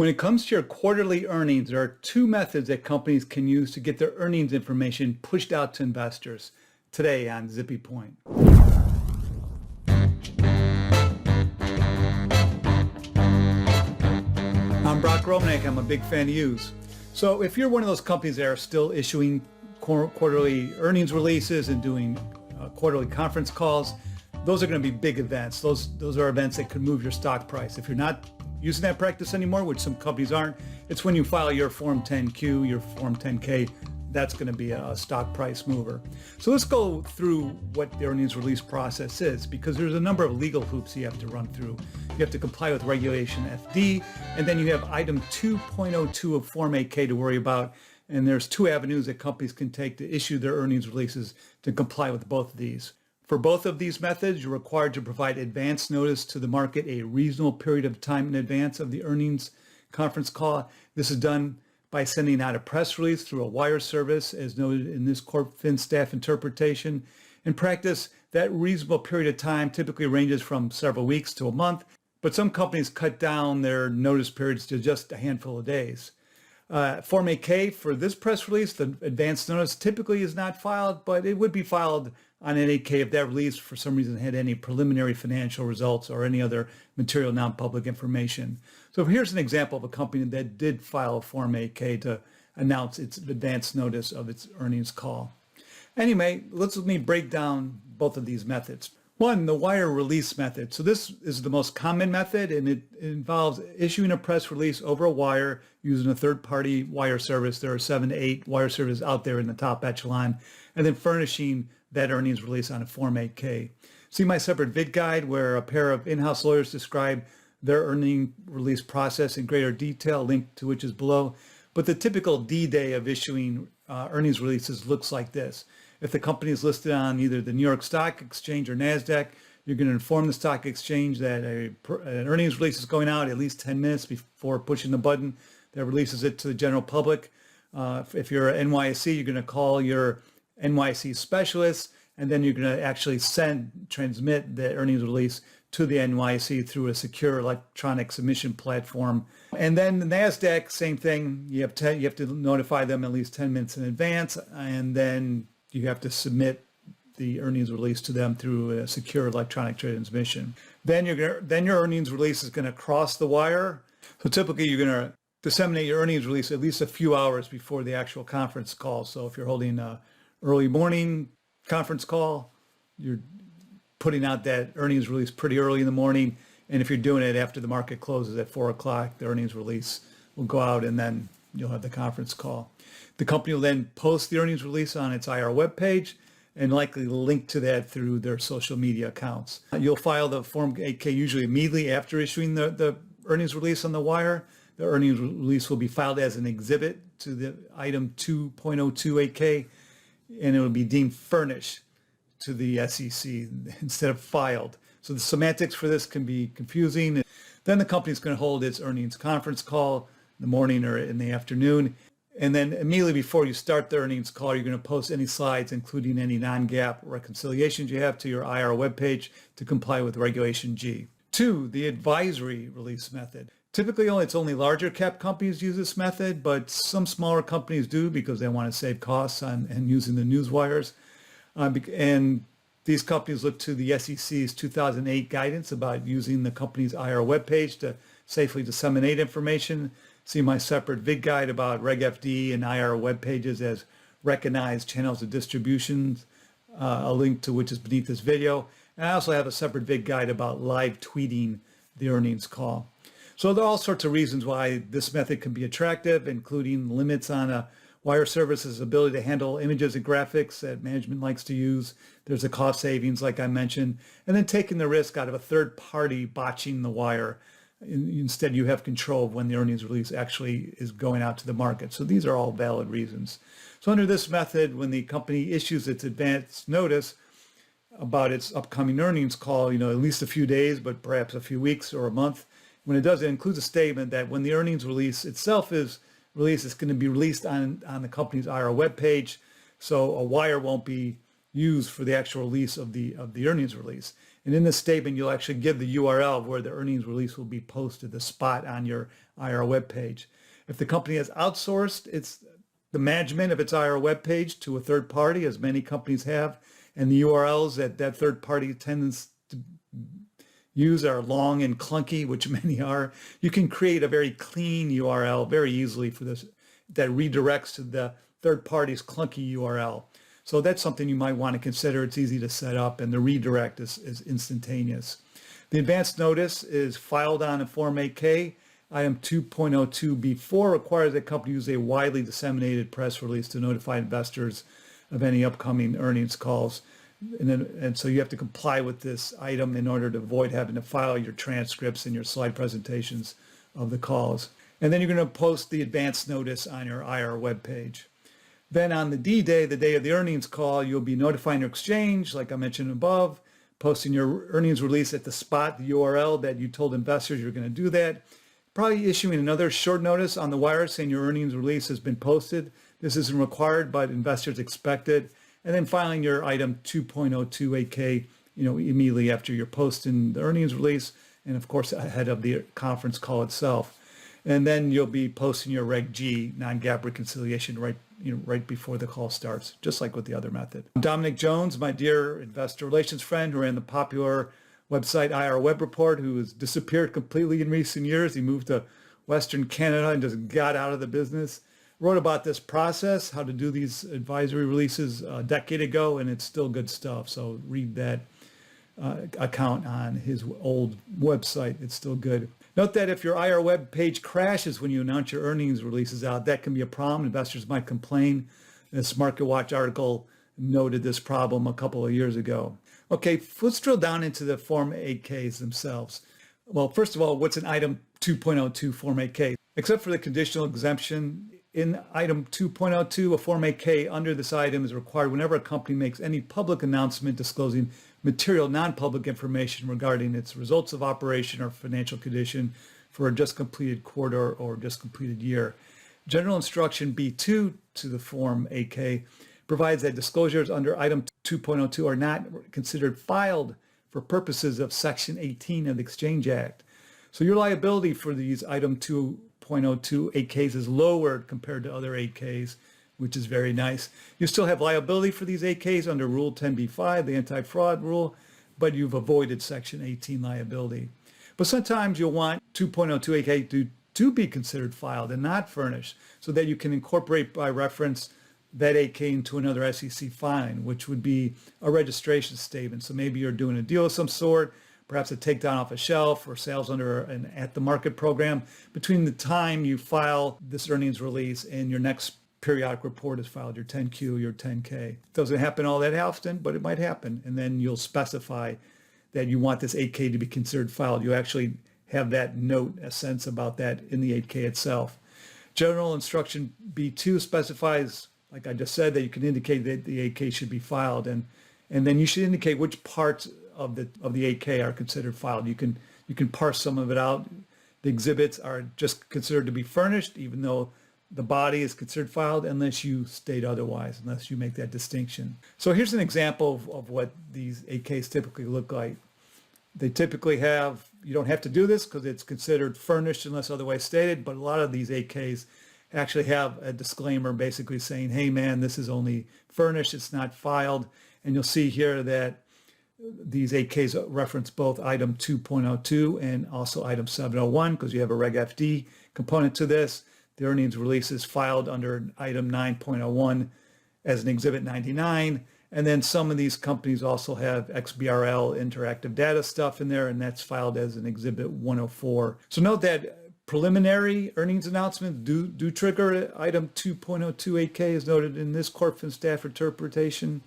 When it comes to your quarterly earnings, there are two methods that companies can use to get their earnings information pushed out to investors. Today on Zippy Point. I'm Brock Romanek. I'm a big fan of use. So if you're one of those companies that are still issuing quarterly earnings releases and doing quarterly conference calls, those are going to be big events. Those are events that could move your stock price. If you're not using that practice anymore, which some companies aren't, it's when you file your Form 10Q, your Form 10K, that's going to be a stock price mover. So let's go through what the earnings release process is, because there's a number of legal hoops you have to run through. You have to comply with Regulation FD, and then you have item 2.02 of Form 8K to worry about. And there's two avenues that companies can take to issue their earnings releases to comply with both of these. For both of these methods, you're required to provide advance notice to the market a reasonable period of time in advance of the earnings conference call. This is done by sending out a press release through a wire service, as noted in this Corp Fin staff interpretation. In practice, that reasonable period of time typically ranges from several weeks to a month, but some companies cut down their notice periods to just a handful of days. Form 8K for this press release, the advance notice typically is not filed, but it would be filed on an 8K if that release for some reason had any preliminary financial results or any other material non-public information. So here's an example of a company that did file a Form 8K to announce its advance notice of its earnings call. Anyway, let me break down both of these methods. One, the wire release method. So this is the most common method, and it involves issuing a press release over a wire using a third-party wire service. There are 7 to 8 wire services out there in the top echelon, and then furnishing that earnings release on a Form 8K. See my separate Vid-Guide where a pair of in-house lawyers describe their earning release process in greater detail, link to which is below. But the typical D-Day of issuing earnings releases looks like this. If the company is listed on either the New York Stock Exchange or NASDAQ, you're going to inform the stock exchange that an earnings release is going out at least 10 minutes before pushing the button that releases it to the general public. If you're at NYSE, you're going to call your NYSE specialist, and then you're going to actually transmit the earnings release to the NYSE through a secure electronic submission platform. And then the NASDAQ, same thing. You have to notify them at least 10 minutes in advance, and then you have to submit the earnings release to them through a secure electronic transmission. Then your earnings release is going to cross the wire. So typically you're going to disseminate your earnings release at least a few hours before the actual conference call. So if you're holding an early morning conference call, you're putting out that earnings release pretty early in the morning. And if you're doing it after the market closes at 4 o'clock, the earnings release will go out and then you'll have the conference call. The company will then post the earnings release on its IR webpage and likely link to that through their social media accounts. You'll file the Form 8K usually immediately after issuing the earnings release on the wire. The earnings release will be filed as an exhibit to the item 2.02 8K, and it will be deemed furnished to the SEC instead of filed. So the semantics for this can be confusing. Then the company is going to hold its earnings conference call in the morning or in the afternoon. And then immediately before you start the earnings call, you're going to post any slides, including any non-GAAP reconciliations you have, to your IR webpage to comply with Regulation G. 2, the advisory release method. Typically, it's only larger cap companies use this method, but some smaller companies do because they want to save costs on using the news wires. And these companies look to the SEC's 2008 guidance about using the company's IR webpage to safely disseminate information. See my separate Vid-Guide about Reg FD and IR web pages as recognized channels of distribution, a link to which is beneath this video. And I also have a separate Vid-Guide about live tweeting the earnings call. So there are all sorts of reasons why this method can be attractive, including limits on a wire service's ability to handle images and graphics that management likes to use. There's a cost savings, like I mentioned, and then taking the risk out of a third party botching the wire. Instead, you have control of when the earnings release actually is going out to the market. So these are all valid reasons. So under this method, when the company issues its advance notice about its upcoming earnings call, at least a few days, but perhaps a few weeks or a month, when it does, it includes a statement that when the earnings release itself is released, it's going to be released on the company's IR webpage. So a wire won't be used for the actual release of the earnings release. And in this statement, you'll actually give the URL of where the earnings release will be posted, the spot on your IR webpage. If the company has outsourced the management of its IR webpage to a third party, as many companies have, and the URLs that third party tends to use are long and clunky, which many are, you can create a very clean URL very easily for this that redirects to the third party's clunky URL. So that's something you might want to consider. It's easy to set up, and the redirect is instantaneous. The advance notice is filed on a Form 8K. Item 2.02B4 requires that a company use a widely disseminated press release to notify investors of any upcoming earnings calls. And so you have to comply with this item in order to avoid having to file your transcripts and your slide presentations of the calls. And then you're going to post the advance notice on your IR webpage. Then on the D-Day, the day of the earnings call, you'll be notifying your exchange, like I mentioned above, posting your earnings release at the spot, the URL that you told investors you're going to do that. Probably issuing another short notice on the wire saying your earnings release has been posted. This isn't required, but investors expect it. And then filing your item 2.02 immediately after you're posting the earnings release, and of course ahead of the conference call itself. And then you'll be posting your Reg G non-GAAP reconciliation right before the call starts, just like with the other method. Dominic Jones, my dear investor relations friend who ran the popular website IR Web Report, who has disappeared completely in recent years. He moved to Western Canada and just got out of the business. Wrote about this process, how to do these advisory releases a decade ago, and it's still good stuff. So read that account on his old website. It's still good. Note that if your IR web page crashes when you announce your earnings releases out, that can be a problem. Investors might complain. This MarketWatch article noted this problem a couple of years ago. Okay, let's drill down into the Form 8Ks themselves. Well, first of all, what's an item 2.02 Form 8K? Except for the conditional exemption, in item 2.02, a Form 8K under this item is required whenever a company makes any public announcement disclosing material non-public information regarding its results of operation or financial condition for a just completed quarter or just completed year. General Instruction B2 to the Form 8K provides that disclosures under item 2.02 are not considered filed for purposes of Section 18 of the Exchange Act. So your liability for these item 2.02 8Ks is lowered compared to other 8Ks, which is very nice. You still have liability for these 8Ks under Rule 10b-5, the anti-fraud rule, but you've avoided Section 18 liability. But sometimes you'll want 2.02 8K to be considered filed and not furnished, so that you can incorporate by reference that 8K into another SEC filing, which would be a registration statement. So maybe you're doing a deal of some sort, perhaps a takedown off a shelf or sales under an at-the-market program. Between the time you file this earnings release and your next periodic report is filed, your 10Q, your 10K. Doesn't happen all that often, but it might happen. And then you'll specify that you want this 8K to be considered filed. You actually have that note, a sense about that in the 8K itself. General Instruction B2 specifies, like I just said, that you can indicate that the 8K should be filed, and then you should indicate which parts of the 8K are considered filed. You can parse some of it out. The exhibits are just considered to be furnished, even though the body is considered filed, unless you state otherwise, unless you make that distinction. So here's an example of what these 8Ks typically look like. They typically have, you don't have to do this because it's considered furnished unless otherwise stated, but a lot of these 8Ks actually have a disclaimer basically saying, hey man, this is only furnished, it's not filed. And you'll see here that these 8Ks reference both item 2.02 and also item 701 because you have a Reg FD component to this. The earnings release is filed under item 9.01 as an Exhibit 99. And then some of these companies also have XBRL interactive data stuff in there, and that's filed as an Exhibit 104. So note that preliminary earnings announcements do trigger item 2.02 8K as noted in this Corp Fin staff interpretation,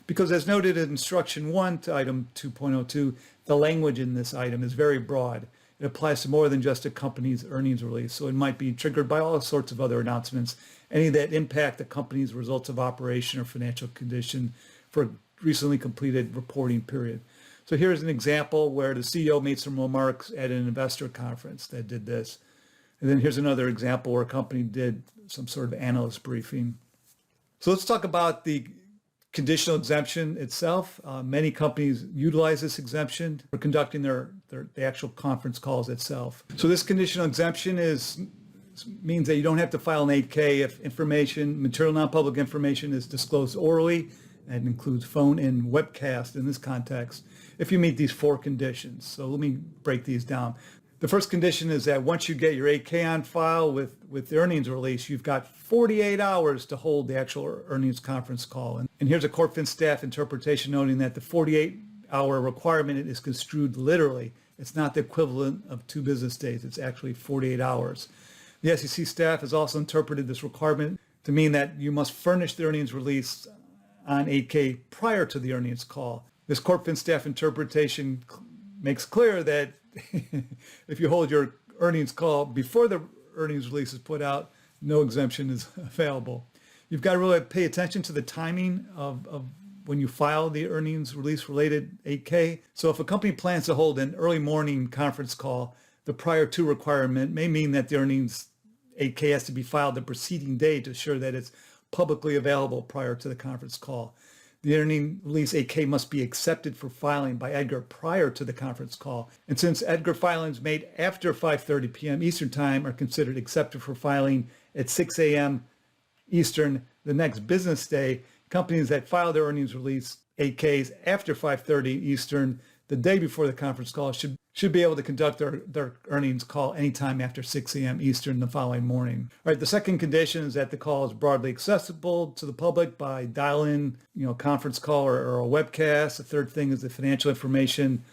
because as noted in Instruction 1 to item 2.02, the language in this item is very broad. It applies to more than just a company's earnings release, so it might be triggered by all sorts of other announcements, any that impact the company's results of operation or financial condition for a recently completed reporting period. So here's an example where the CEO made some remarks at an investor conference that did this. And then here's another example where a company did some sort of analyst briefing. So let's talk about the conditional exemption itself. Many companies utilize this exemption for conducting the actual conference calls itself. So this conditional exemption means that you don't have to file an 8K if material non-public information is disclosed orally, and includes phone and webcast in this context, if you meet these 4 conditions. So let me break these down. The first condition is that once you get your 8K on file with the earnings release, you've got 48 hours to hold the actual earnings conference call. And here's a CorpFin staff interpretation noting that the 48-hour requirement is construed literally. It's not the equivalent of 2 business days. It's actually 48 hours. The SEC staff has also interpreted this requirement to mean that you must furnish the earnings release on 8K prior to the earnings call. This CorpFin staff interpretation makes clear that if you hold your earnings call before the earnings release is put out, no exemption is available. You've got to really pay attention to the timing of when you file the earnings release related 8K. So if a company plans to hold an early morning conference call, the prior to requirement may mean that the earnings 8K has to be filed the preceding day to ensure that it's publicly available prior to the conference call. The earnings release 8K must be accepted for filing by EDGAR prior to the conference call. And since EDGAR filings made after 5:30 p.m. Eastern Time are considered accepted for filing at 6 a.m. Eastern the next business day, companies that file their earnings release 8Ks after 5:30 Eastern the day before the conference call should be able to conduct their earnings call anytime after 6 a.m. Eastern the following morning. All right, the second condition is that the call is broadly accessible to the public by dial-in, conference call or a webcast. The third thing is the financial information.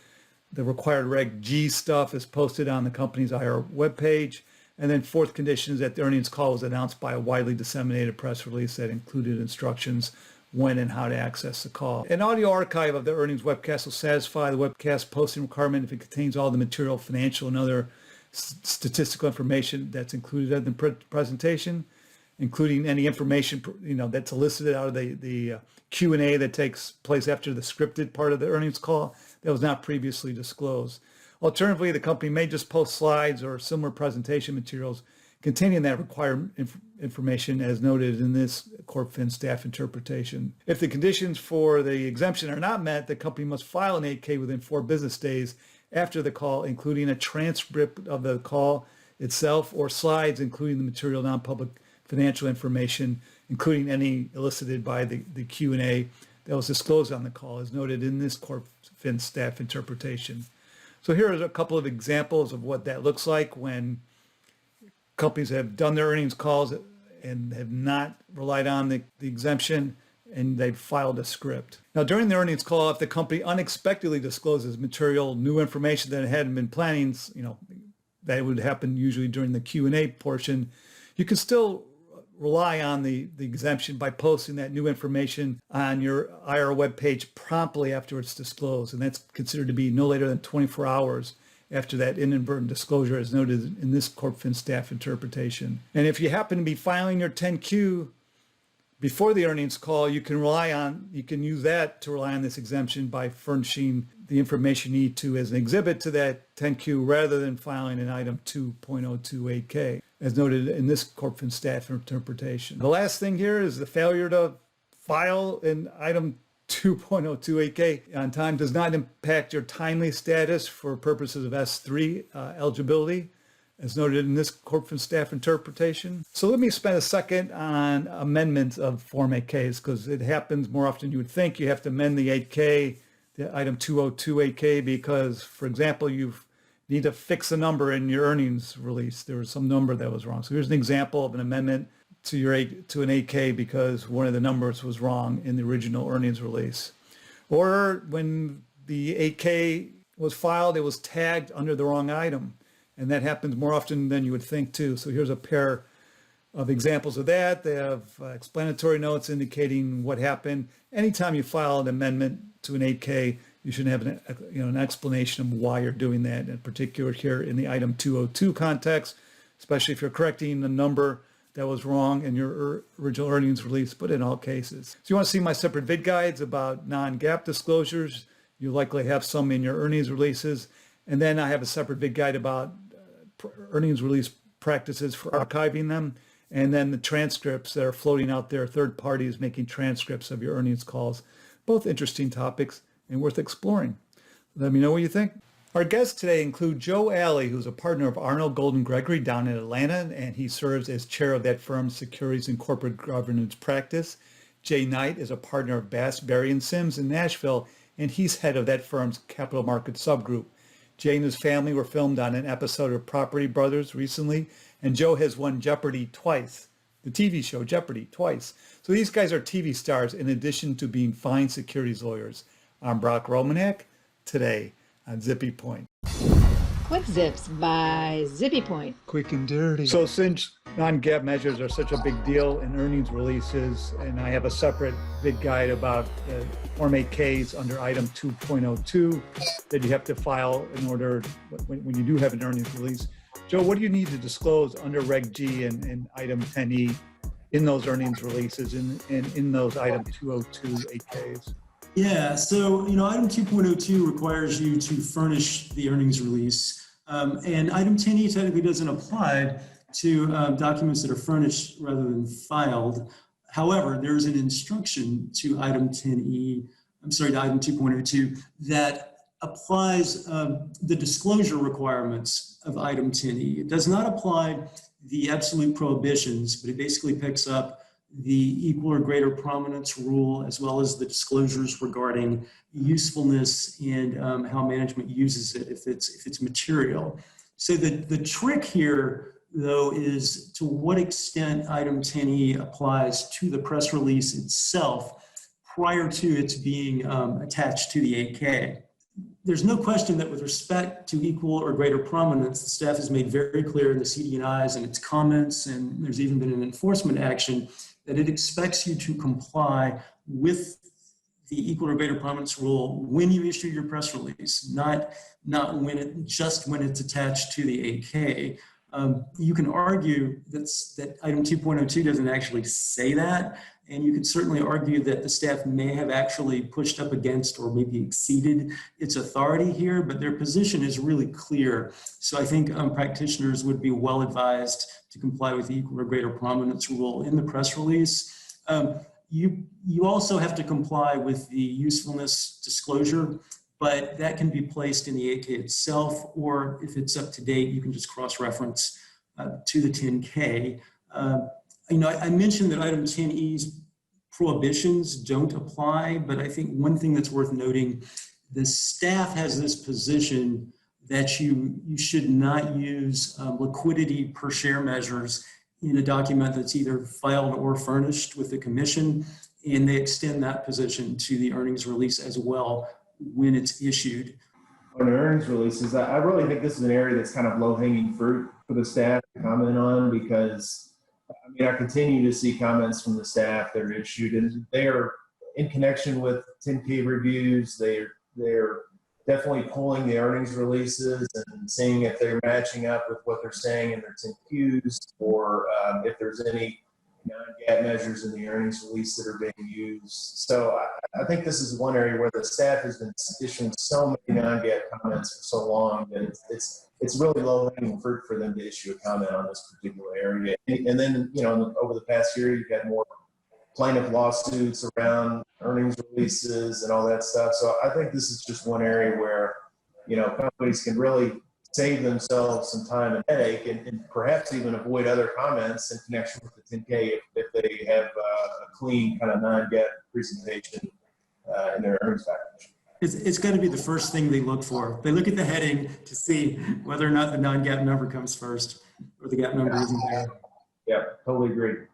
The required Reg G stuff is posted on the company's IR webpage. And then fourth condition is that the earnings call was announced by a widely disseminated press release that included instructions when and how to access the call. An audio archive of the earnings webcast will satisfy the webcast posting requirement if it contains all the material, financial, and other statistical information that's included in the presentation, including any information that's elicited out of the Q&A that takes place after the scripted part of the earnings call that was not previously disclosed. Alternatively, the company may just post slides or similar presentation materials containing that required information as noted in this CorpFin staff interpretation. If the conditions for the exemption are not met, the company must file an 8K within 4 business days after the call, including a transcript of the call itself or slides including the material non-public financial information, including any elicited by the Q&A that was disclosed on the call as noted in this CorpFin staff interpretation. So here are a couple of examples of what that looks like when companies have done their earnings calls and have not relied on the exemption, and they've filed a script. Now, during the earnings call, if the company unexpectedly discloses material, new information that it hadn't been planning, that would happen usually during the Q&A portion, you can still rely on the exemption by posting that new information on your IR webpage promptly after it's disclosed, and that's considered to be no later than 24 hours after that inadvertent disclosure as noted in this CorpFin staff interpretation. And if you happen to be filing your 10Q before the earnings call, you can use that to rely on this exemption by furnishing the information you need to as an exhibit to that 10Q rather than filing an item 2.028K as noted in this CorpFin staff interpretation. The last thing here is the failure to file an item 2.028K on time does not impact your timely status for purposes of S3 eligibility, as noted in this CorpFin staff interpretation. So let me spend a second on amendments of Form 8Ks, because it happens more often than you would think. You have to amend the 8K, the item 2.028K, because, for example, you need to fix a number in your earnings release. There was some number that was wrong. So here's an example of an amendment to an 8K because one of the numbers was wrong in the original earnings release. Or when the 8K was filed, it was tagged under the wrong item. And that happens more often than you would think too. So here's a pair of examples of that. They have explanatory notes indicating what happened. Anytime you file an amendment to an 8K, you should have an explanation of why you're doing that, in particular here in the item 202 context, especially if you're correcting the number that was wrong in your original earnings release, but in all cases. So you want to see my separate Vid-Guides about non-GAAP disclosures. You likely have some in your earnings releases. And then I have a separate Vid-Guide about earnings release practices for archiving them. and then the transcripts that are floating out there, third parties making transcripts of your earnings calls. Both interesting topics and worth exploring. Let me know what you think. Our guests today include Joe Alley, who's a partner of Arnall, Gold & Gregory down in Atlanta, and he serves as chair of that firm's securities and corporate governance practice. Jay Knight is a partner of Bass, Berry & Sims in Nashville, and he's head of that firm's capital markets subgroup. Jay and his family were filmed on an episode of Property Brothers recently, and Joe has won Jeopardy twice, the TV show Jeopardy twice. So these guys are TV stars in addition to being fine securities lawyers. I'm Brock Romanek, today on Zippy Point. Quick Zips by Zippy Point. Quick and dirty. So since non-GAAP measures are such a big deal in earnings releases, and I have a separate Vid-Guide about Form 8Ks under item 2.02 that you have to file in order when you do have an earnings release. Joe, what do you need to disclose under Reg G and item 10E in those earnings releases and in those item 202 8Ks? Yeah, so item 2.02 requires you to furnish the earnings release, and item 10E technically doesn't apply to documents that are furnished rather than filed. However, there's an instruction to item 10E, to item 2.02 that applies the disclosure requirements of item 10E. It does not apply the absolute prohibitions, but it basically picks up the equal or greater prominence rule, as well as the disclosures regarding usefulness and how management uses it if it's material. So the trick here, though, is to what extent item 10E applies to the press release itself prior to its being attached to the 8K. There's no question that with respect to equal or greater prominence, the staff has made very clear in the CD&Is and its comments, and there's even been an enforcement action, that it expects you to comply with the equal or greater prominence rule when you issue your press release, not when it's attached to the 8K. You can argue that item 2.02 doesn't actually say that, and you could certainly argue that the staff may have actually pushed up against or maybe exceeded its authority here, but their position is really clear. So I think practitioners would be well advised to comply with the equal or greater prominence rule in the press release. You also have to comply with the usefulness disclosure, but that can be placed in the 8K itself, or if it's up to date, you can just cross-reference to the 10K. I mentioned that item 10E's prohibitions don't apply, but I think one thing that's worth noting, the staff has this position that you should not use liquidity per share measures in a document that's either filed or furnished with the commission, and they extend that position to the earnings release as well when it's issued. On earnings releases, I really think this is an area that's kind of low-hanging fruit for the staff to comment on, because I continue to see comments from the staff that are issued, and they are in connection with 10K reviews. They're definitely pulling the earnings releases and seeing if they're matching up with what they're saying in their 10Qs, or if there's any non-GAAP measures in the earnings release that are being used. So I think this is one area where the staff has been issuing so many non-GAAP comments for so long that it's really low-hanging fruit for them to issue a comment on this particular area. And then, over the past year, you've had more plaintiff lawsuits around earnings releases and all that stuff. So I think this is just one area where, companies can really save themselves some time and headache, and perhaps even avoid other comments in connection with the 10K if they have a clean kind of non-GAAP presentation in their earnings package. It's got to be the first thing they look for. They look at the heading to see whether or not the non-GAAP number comes first or the GAAP number isn't there. Yeah, totally agree.